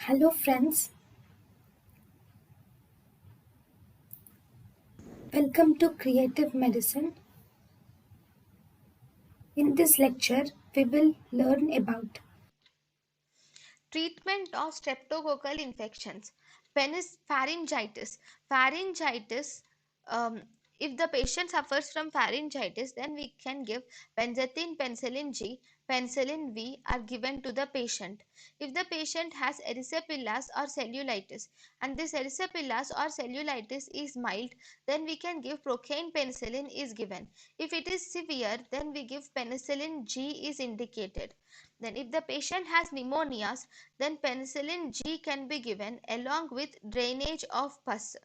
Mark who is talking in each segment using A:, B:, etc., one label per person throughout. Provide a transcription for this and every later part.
A: Hello friends, welcome to Creative Medicine. In this lecture, we will learn about
B: Treatment of streptococcal infections. Pharyngitis. Pharyngitis. Um, if the patient suffers from pharyngitis, then we can give benzathine, penicillin G, penicillin V are given to the patient. If the patient has erysipelas or cellulitis, and this erysipelas or cellulitis is mild, then we can give procaine penicillin is given. If it is severe, then we give penicillin G is indicated. Then if the patient has pneumonias, then penicillin G can be given along with drainage of pus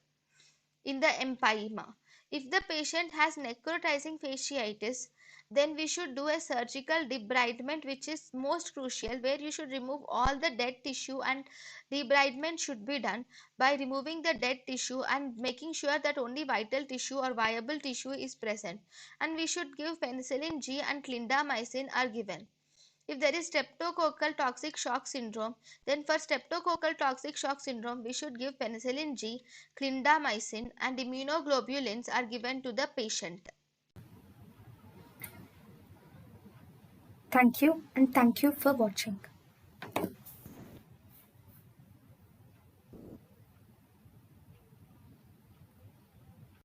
B: in the empyema. If the patient has necrotizing fasciitis, then we should do a surgical debridement, which is most crucial, where you should remove all the dead tissue, and debridement should be done by removing the dead tissue and making sure that only vital tissue or viable tissue is present. And we should give penicillin G and clindamycin are given. If there is streptococcal toxic shock syndrome, then for streptococcal toxic shock syndrome, we should give penicillin G, clindamycin, and immunoglobulins are given to the patient.
A: thank you and thank you for watching.